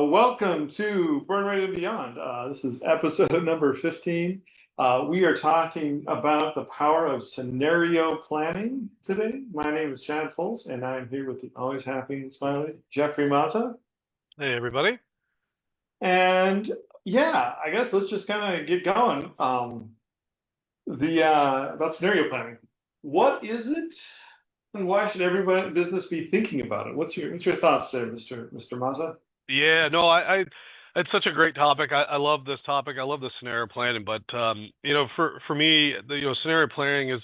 Welcome to Burn Rate and Beyond. This is episode number 15. We are talking about the power of scenario planning today. My name is Chad Foles, and I'm here with the always happy and smiley Jeffrey Mazza. Hey, everybody. And yeah, I guess let's just kind of get going. About scenario planning. What is it, and why should everybody in business be thinking about it? What's your thoughts there, Mr. Mazza? Yeah, no, it's such a great topic. I love this topic. I love the scenario planning, but for me, scenario planning is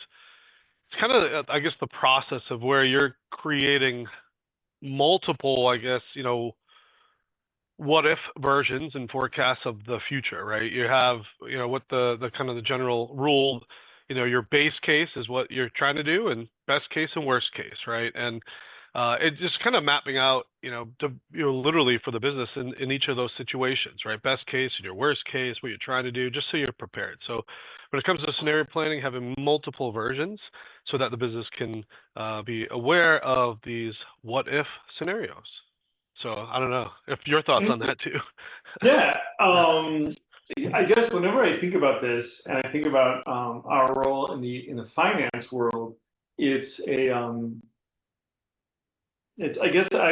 it's kind of, I guess, the process of where you're creating multiple, I guess, what if versions and forecasts of the future, right? You have, what the kind of the general rule, your base case is what you're trying to do, and best case and worst case, right? And it just kind of mapping out, literally for the business in each of those situations, right? Best case and your worst case, what you're trying to do, just so you're prepared. So when it comes to scenario planning, having multiple versions so that the business can be aware of these what if scenarios. So I don't know if your thoughts on that too. Yeah, I guess whenever I think about this, and I think about our role in the finance world, it's I guess I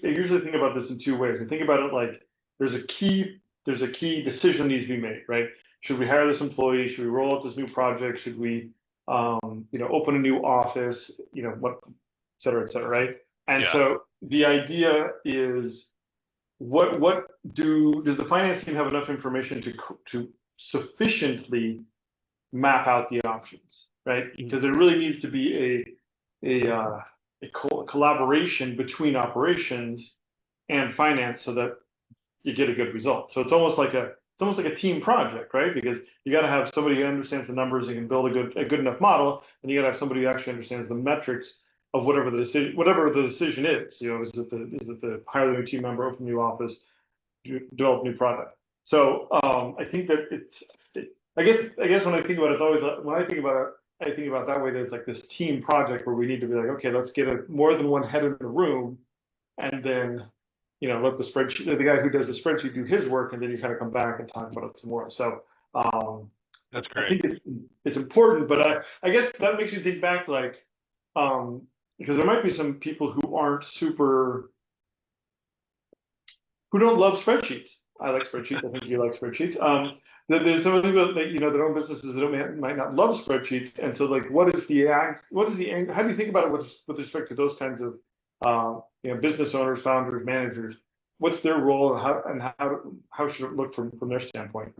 usually think about this in two ways. I think about it like there's a key decision needs to be made, right? Should we hire this employee? Should we roll out this new project? Should we open a new office? What, et cetera, right? And Yeah. so the idea is does the finance team have enough information to sufficiently map out the options, right? Because there really needs to be a collaboration between operations and finance so that you get a good result. So it's almost like a team project, right? Because you got to have somebody who understands the numbers and can build a good enough model, and you got to have somebody who actually understands the metrics of whatever the decision is. Is it the hire the new team member, open new office, develop new product? So I think that I guess when I think about it, it's always when I think about it, I think about it that way, that it's like this team project where we need to be like, okay, let's get more than one head in the room, and then let the guy who does the spreadsheet do his work, and then you kind of come back and talk about it some more. So That's I great. think it's important, but I guess that makes me think back, like because there might be some people who don't love spreadsheets. I like spreadsheets. I think you like spreadsheets. There's some people that own businesses that might not love spreadsheets, and so like, how do you think about it with respect to those kinds of business owners, founders, managers? What's their role, and how should it look from their standpoint?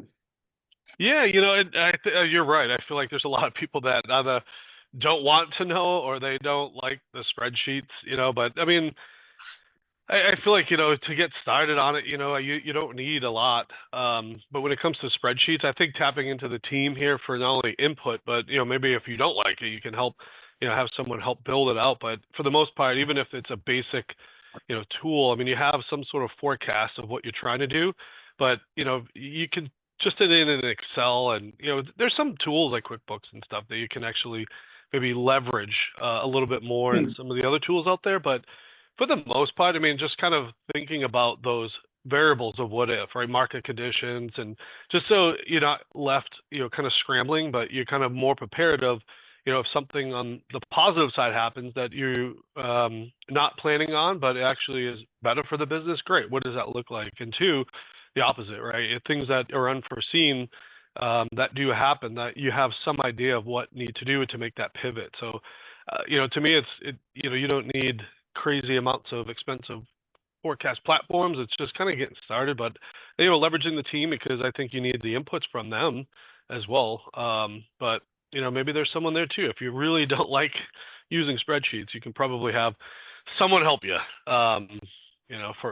Yeah, you're right. I feel like there's a lot of people that either don't want to know or they don't like the spreadsheets. But I mean, I feel like, to get started on it, you don't need a lot. But when it comes to spreadsheets, I think tapping into the team here for not only input, but, maybe if you don't like it, you can help, have someone help build it out. But for the most part, even if it's a basic, tool, I mean, you have some sort of forecast of what you're trying to do, but, you can just it in an Excel, and, there's some tools like QuickBooks and stuff that you can actually maybe leverage a little bit more in some of the other tools out there. But for the most part, I mean, just kind of thinking about those variables of what if, right? Market conditions, and just so you're not left, kind of scrambling, but you're kind of more prepared of, if something on the positive side happens that you not planning on, but it actually is better for the business, great. What does that look like? And two, the opposite, right? Things that are unforeseen that do happen, that you have some idea of what need to do to make that pivot. So, to me, you don't need crazy amounts of expensive forecast platforms. It's just kind of getting started, but leveraging the team, because I think you need the inputs from them as well. But maybe there's someone there too. If you really don't like using spreadsheets, you can probably have someone help you.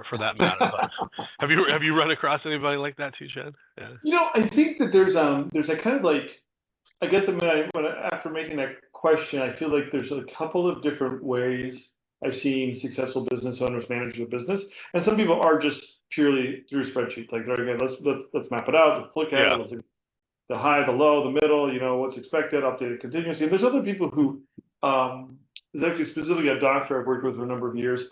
For that matter. But have you run across anybody like that too, Chad? Yeah. I think that there's a kind of like, I guess after making that question, I feel like there's a couple of different ways I've seen successful business owners manage their business, and some people are just purely through spreadsheets. Like, very good, let's map it out, let's look at it, let's the high, the low, the middle, what's expected, updated continuously. And there's other people who, there's actually specifically a doctor I've worked with for a number of years,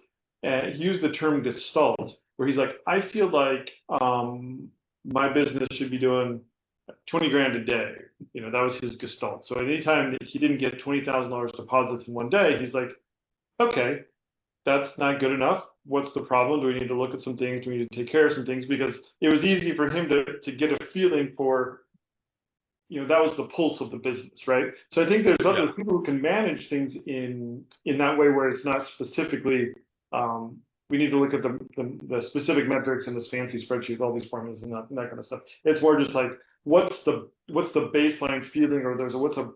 and he used the term Gestalt, where he's like, I feel like my business should be doing 20 grand a day. That was his Gestalt. So anytime that he didn't get $20,000 deposits in one day, he's like, okay, that's not good enough. What's the problem? Do we need to look at some things? Do we need to take care of some things? Because it was easy for him to get a feeling for, that was the pulse of the business, right? So I think there's other people who can manage things in that way where it's not specifically, we need to look at the specific metrics and this fancy spreadsheet, all these formulas and that kind of stuff. It's more just like, what's the baseline feeling, or what's a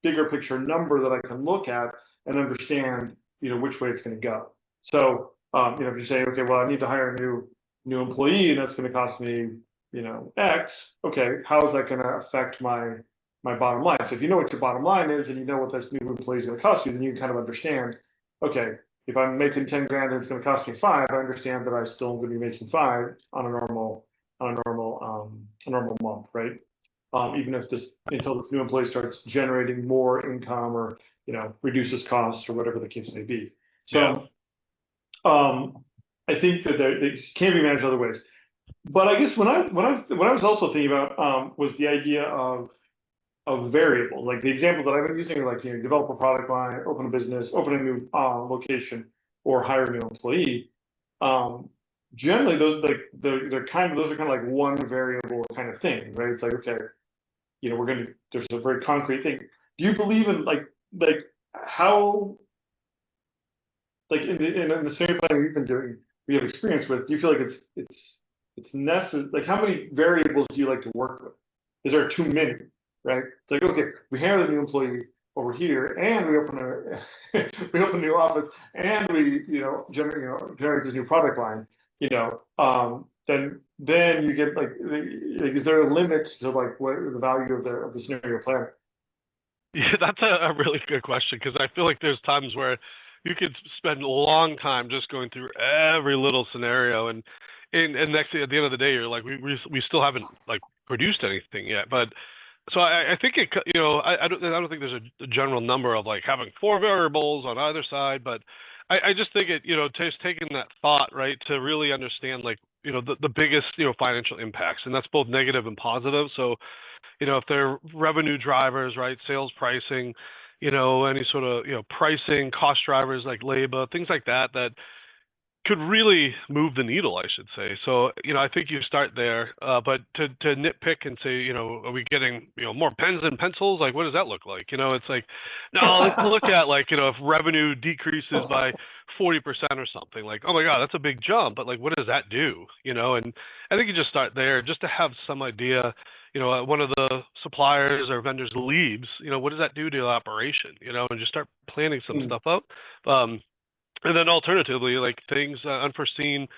bigger picture number that I can look at and understand, which way it's going to go. So, if you're saying, okay, well, I need to hire a new employee and that's going to cost me, X, okay, how is that going to affect my bottom line? So if you know what your bottom line is and you know what this new employee is going to cost you, then you can kind of understand, okay, if I'm making 10 grand and it's going to cost me 5, I understand that I still am going to be making 5 on a normal month, right? Even if until this new employee starts generating more income or, reduces costs or whatever the case may be. So, I think that they can be managed other ways. But I guess what I was also thinking about was the idea of variables. Like the example that I've been using, like develop a product line, open a business, open a new location, or hire a new employee. Generally, those those are kind of like one variable kind of thing, right? It's like, okay, there's a very concrete thing. Do you believe in like how, like in the same plan we've been doing, we have experience with? Do you feel like it's necessary? Like, how many variables do you like to work with? Is there too many? Right? It's like, okay, we hire the new employee over here, and we open a new office, and we generate this new product line. Then you get like is there a limit to like what the value of the scenario plan? Yeah, that's a really good question, because I feel like there's times where you could spend a long time just going through every little scenario, and next at the end of the day, you're like, we still haven't like produced anything yet. But so I think I don't think there's a general number of like having 4 variables on either side, but I just think just taking that thought, right, to really understand like the biggest financial impacts, and that's both negative and positive. So if they're revenue drivers, right, sales pricing, any sort of pricing, cost drivers like labor, things like that could really move the needle, I should say. So, I think you start there, but to nitpick and say, are we getting, more pens and pencils? Like, what does that look like? It's like, no, let's look at like, if revenue decreases by 40% or something, like, oh my God, that's a big jump, but like, what does that do? And I think you just start there just to have some idea. One of the suppliers or vendors leaves, what does that do to the operation? And just start planning some stuff out. And then alternatively, like things unforeseen,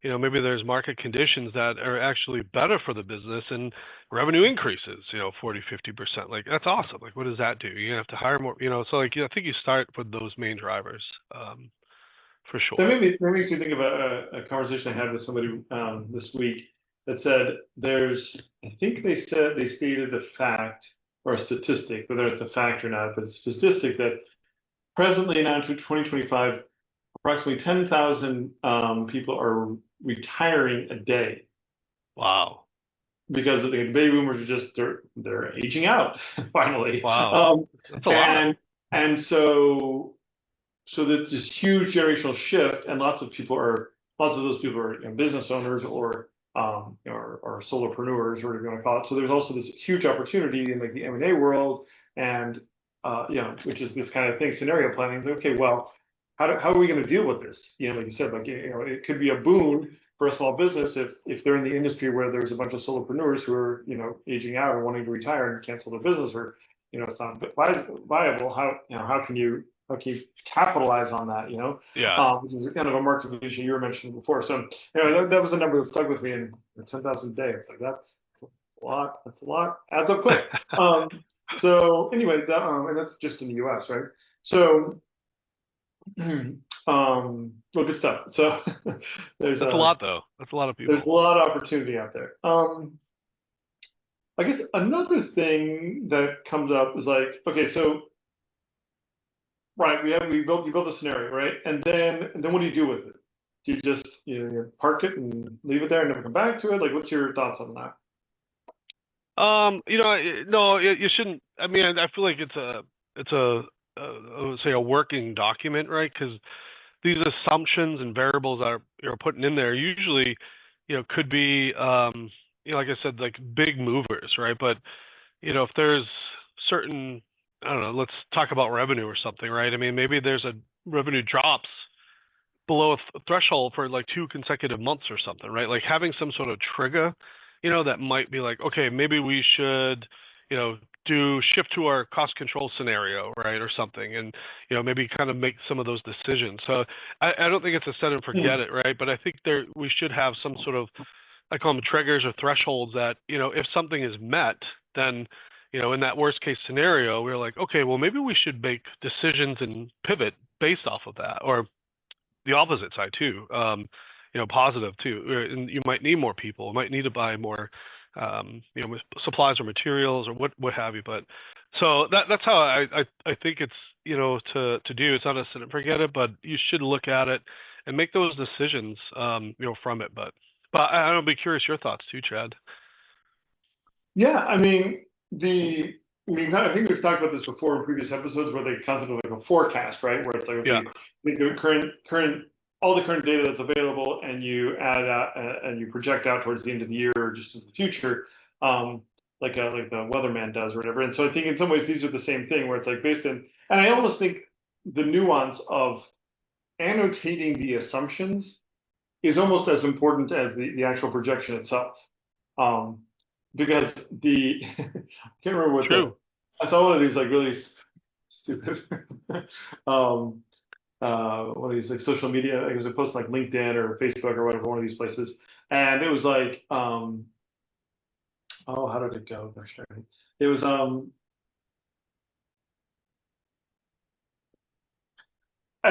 maybe there's market conditions that are actually better for the business and revenue increases, 40, 50%. Like, that's awesome. Like, what does that do? You have to hire more, so like, I think you start with those main drivers, for sure. That makes me think of a conversation I had with somebody this week that said I think they stated the fact or a statistic, whether it's a fact or not, but it's a statistic that presently now to 2025, approximately 10,000 people are retiring a day. Wow. Because the baby boomers are just they're aging out finally. Wow. That's a lot. And so there's this huge generational shift, and lots of those people are business owners or solopreneurs, or whatever you want to call it. So there's also this huge opportunity in like the M&A world, and which is this kind of thing, scenario planning. It's like, okay, well, how are we going to deal with this? Like you said, like it could be a boon for a small business if they're in the industry where there's a bunch of solopreneurs who are aging out or wanting to retire and cancel their business, or it's not viable. How can you capitalize on that? Yeah. This is kind of a market issue you were mentioning before. So that was a number that stuck with me. And 10,000 a day, it's like that's a lot. That's a lot. Adds up quick. So anyway, and that's just in the U.S., right? So. Well, good stuff. So that's a lot, though. That's a lot of people. There's a lot of opportunity out there. I guess another thing that comes up is like, okay, so right, you build the scenario, right, and then what do you do with it? Do you just you park it and leave it there and never come back to it? Like, what's your thoughts on that? No, you shouldn't. I mean, I feel like it's I would say a working document, right? Because these assumptions and variables that you're putting in there usually, could be, like I said, like big movers, right? But if there's certain, I don't know, let's talk about revenue or something, right? I mean, maybe there's a revenue drops below a threshold for like 2 consecutive months or something, right? Like having some sort of trigger, that might be like, okay, maybe we should, do shift to our cost control scenario, right, or something, and maybe kind of make some of those decisions. So I don't think it's a set and forget it, right? But I think we should have some sort of, I call them triggers or thresholds that if something is met, then in that worst case scenario, we're like, okay, well maybe we should make decisions and pivot based off of that, or the opposite side too, positive too. And you might need more people, might need to buy more, supplies or materials or what have you. But so that's how I think it's, to do. It's not a sit and forget it, but you should look at it and make those decisions, from it. But I'll be curious your thoughts too, Chad. Yeah, I mean, I think we've talked about this before in previous episodes, where the concept of like a forecast, right? Where it's like, okay, the all the current data that's available, and you add out and you project out towards the end of the year or just in the future, like the weatherman does or whatever. And so I think in some ways these are the same thing, where it's like based in, and I almost think the nuance of annotating the assumptions is almost as important as the actual projection itself. Because I can't remember what I saw one of these like really stupid one of these like social media. It was a post like LinkedIn or Facebook or whatever, one of these places, and it was like oh, how did it go? Gosh, it was I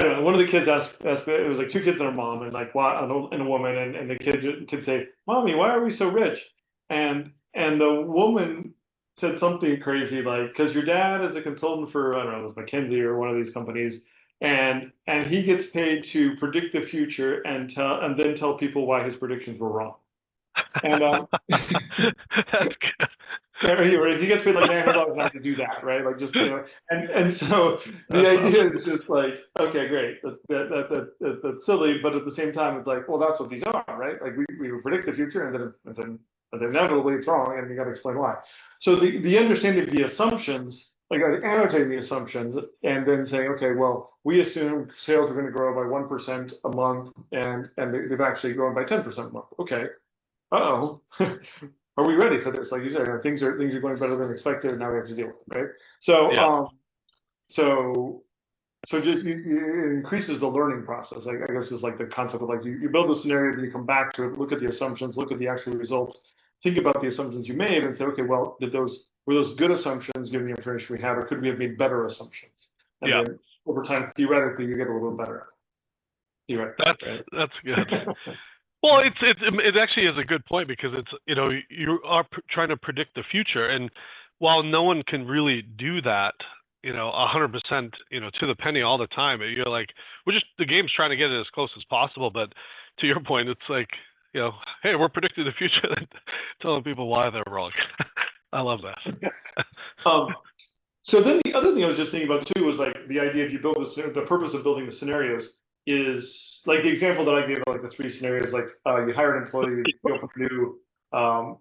don't know. One of the kids asked it was like two kids and a mom, and like why and a woman, and the kid say, "Mommy, why are we so rich?" And the woman said something crazy like, "Because your dad is a consultant for, I don't know, it was McKinsey or one of these companies, and he gets paid to predict the future and then tell people why his predictions were wrong." And That's good. he gets paid like $900 not to do that, right? Like just and so the idea is just like, okay, great, that's silly, but at the same time, it's like, well, that's what these are, right? Like we predict the future, and then inevitably it's wrong, and you got to explain why. So the understanding of the assumptions, like annotating the assumptions, and then saying, okay, well, we assume sales are going to grow by 1% a month, and they've actually grown by 10% a month. Okay, uh-oh. Are we ready for this? Like you said, things are going better than expected, and now we have to deal with it, right? So, so just it increases the learning process. I guess is like the concept of like you build the scenario, then you come back to it, look at the assumptions, look at the actual results, think about the assumptions you made, and say, okay, well, were those good assumptions given the information we have, or could we have made better assumptions? And then over time, theoretically, you get a little better. That's good. Well, it actually is a good point, because it's, you are trying to predict the future, and while no one can really do that, 100%, to the penny all the time, you're like, the game's trying to get it as close as possible. But to your point, it's like, hey, we're predicting the future, and telling people why they're wrong. I love that. So then the other thing I was just thinking about too was like the idea, if you build the purpose of building the scenarios is like the example that I gave, like the three scenarios, like you hire an employee, you open a new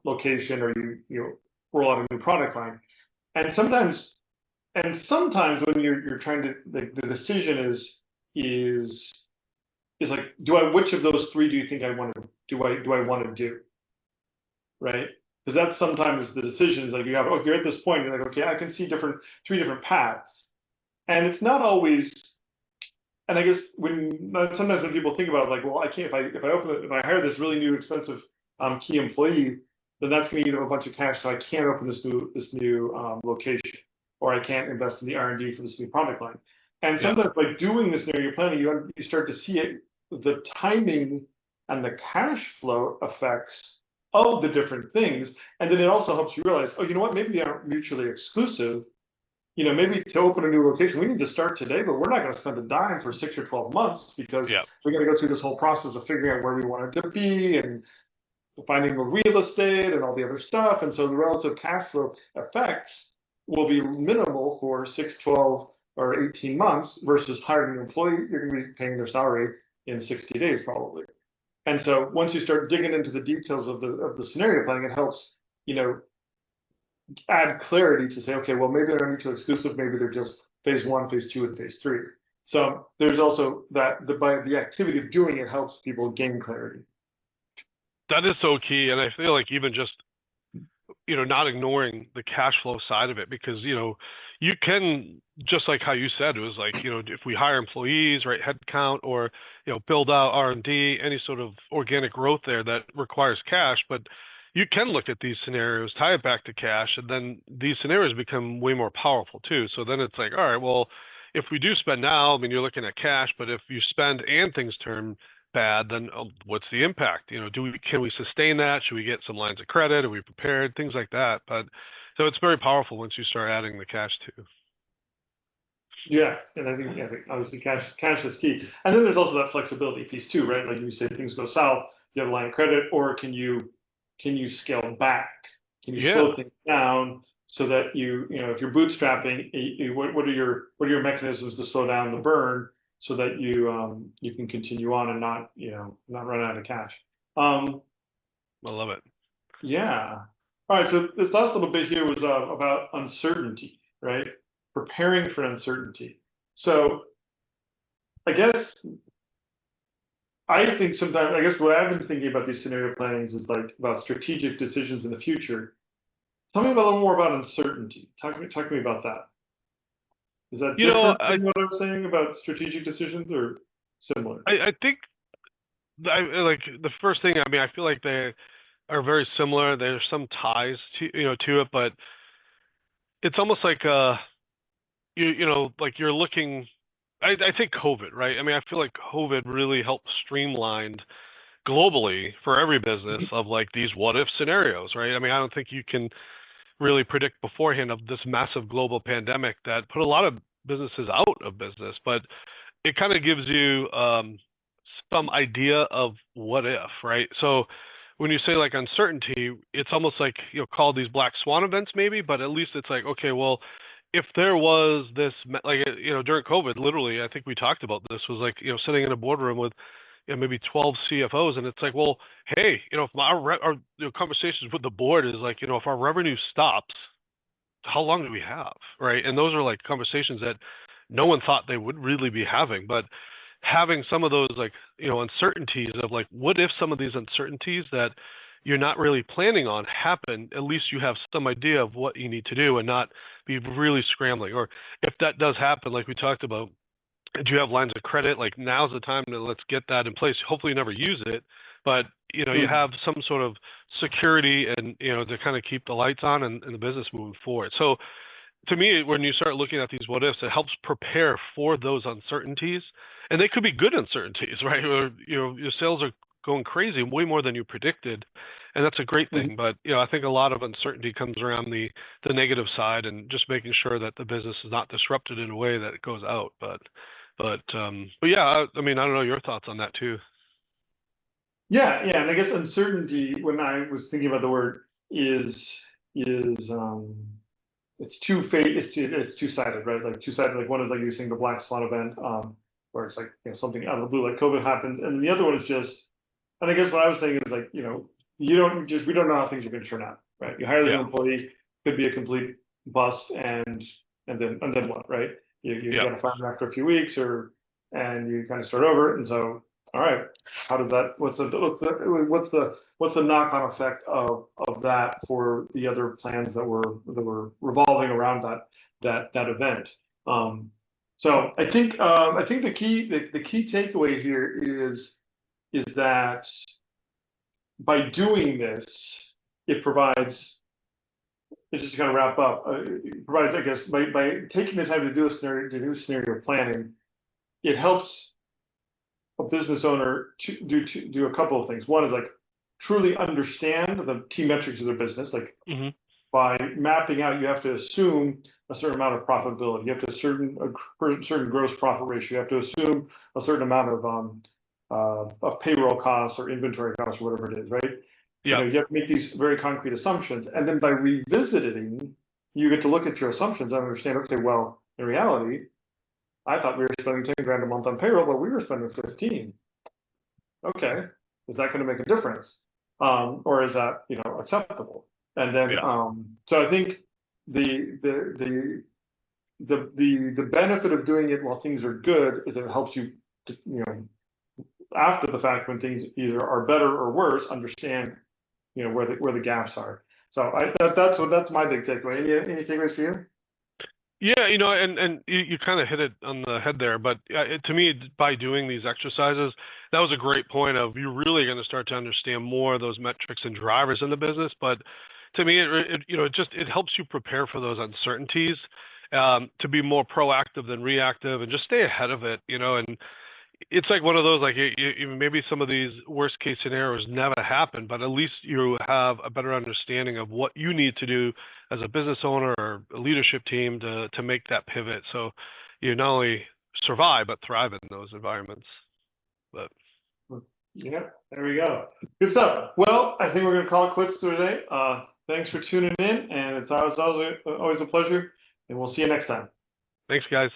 location, or you roll out a new product line, and sometimes when you're trying to, like, the decision is like, which of those three do you think I want to do I want to do, right? Because that's sometimes the decisions, like you're at this point, you're like, okay, I can see three different paths, and it's not always. And I guess sometimes when people think about it, like, well, I can't, if I hire this really new expensive key employee, then that's going to eat up a bunch of cash, so I can't open this new location, or I can't invest in the R&D for this new product line. And sometimes by doing this scenario planning, you start to see the timing and the cash flow effects of the different things, and then it also helps you realize, oh, you know what, maybe they aren't mutually exclusive. maybe to open a new location, we need to start today, but we're not going to spend a dime for 6 or 12 months because Yeah. we got to go through this whole process of figuring out where we want it to be and finding the real estate and all the other stuff. And so the relative cash flow effects will be minimal for 6, 12, or 18 months versus hiring an employee. You're going to be paying their salary in 60 days probably. And so once you start digging into the details of the scenario planning, it helps, add clarity to say, okay, well, maybe they're mutually exclusive, maybe they're just phase 1, phase 2, and phase 3. So there's also that by the activity of doing it helps people gain clarity. That is so key, and I feel like even just not ignoring the cash flow side of it, because you can, just like how you said, it was like if we hire employees, right, headcount, or build out R&D, any sort of organic growth there that requires cash, but you can look at these scenarios, tie it back to cash, and then these scenarios become way more powerful too. So then it's like, all right, well, if we do spend now, I mean, you're looking at cash, but if you spend and things turn bad, then what's the impact? Can we sustain that? Should we get some lines of credit? Are we prepared? Things like that. But so it's very powerful once you start adding the cash too. Yeah, and I think obviously cash is key. And then there's also that flexibility piece too, right? Like you say things go south, you have a line of credit, or can you scale back? Can you slow things down so that if you're bootstrapping, what are your mechanisms to slow down the burn so that you can continue on and not run out of cash? I love it. Yeah. All right. So this last little bit here was about uncertainty, right? Preparing for uncertainty. So I guess sometimes, I guess what I've been thinking about these scenario plannings is like about strategic decisions in the future. Tell me a little more about uncertainty. Talk to me about that. Is that different than what I was saying about strategic decisions, or similar? I think like the first thing, I mean, I feel like they are very similar. There's some ties to it, but it's almost like like you're looking. I think COVID, right? I mean, I feel like COVID really helped streamline globally for every business of like these what if scenarios, right? I mean, I don't think you can really predict beforehand of this massive global pandemic that put a lot of businesses out of business, but it kind of gives you some idea of what if, right? So when you say like uncertainty, it's almost like call these black swan events maybe, but at least it's like, okay, well, if there was this, like during COVID, literally, I think we talked about this, was like sitting in a boardroom with maybe 12 CFOs, and it's like, well, hey, if our conversations with the board is like, if our revenue stops, how long do we have, right? And those are like conversations that no one thought they would really be having, but having some of those like uncertainties of like, what if some of these uncertainties that you're not really planning on happen, at least you have some idea of what you need to do and not be really scrambling. Or if that does happen, like we talked about, do you have lines of credit? Like now's the time to let's get that in place. Hopefully you never use it, but you have some sort of security and to kind of keep the lights on and the business moving forward. So to me, when you start looking at these what ifs, it helps prepare for those uncertainties, and they could be good uncertainties, right? Or, your sales are going crazy, way more than you predicted, and that's a great thing. But I think a lot of uncertainty comes around the negative side, and just making sure that the business is not disrupted in a way that it goes out. But yeah, I mean, I don't know your thoughts on that too. Yeah, and I guess uncertainty, when I was thinking about the word, is it's it's two-sided, right? Like two-sided. Like one is like you're saying the black swan event, where it's like something out of the blue, like COVID happens, and then the other one is just. And I guess what I was saying is like we don't know how things are going to turn out, right? You hire the new employee, could be a complete bust, and then what, right? You got to fire them after a few weeks, and you kind of start over, and so all right, how does that? What's the knock-on effect of that for the other plans that were revolving around that event? So I think the key takeaway here is that by doing this, it provides. Just to kind of wrap up, it provides, I guess, by taking the time to do scenario planning, it helps a business owner to do a couple of things. One is like truly understand the key metrics of their business, like by mapping out, you have to assume a certain amount of profitability. You have to assume a certain gross profit ratio. You have to assume a certain amount of payroll costs or inventory costs or whatever it is, right? Yeah. You have to make these very concrete assumptions, and then by revisiting, you get to look at your assumptions and understand, okay, well, in reality, I thought we were spending 10 grand a month on payroll, but we were spending 15. Okay, is that going to make a difference? Or is that, acceptable? And then, so I think the benefit of doing it while things are good is it helps you, after the fact, when things either are better or worse, understand, where the gaps are. So that's my big takeaway. Any takeaways for you? Yeah, and you kind of hit it on the head there, but to me, by doing these exercises, that was a great point of you're really going to start to understand more of those metrics and drivers in the business. But to me, it helps you prepare for those uncertainties, to be more proactive than reactive and just stay ahead of it, and it's like one of those, like maybe some of these worst case scenarios never happen, but at least you have a better understanding of what you need to do as a business owner or a leadership team to make that pivot. So you not only survive but thrive in those environments. But yeah, there we go. Good stuff. Well, I think we're going to call it quits today. Thanks for tuning in, and it's always a pleasure, and we'll see you next time. Thanks, guys.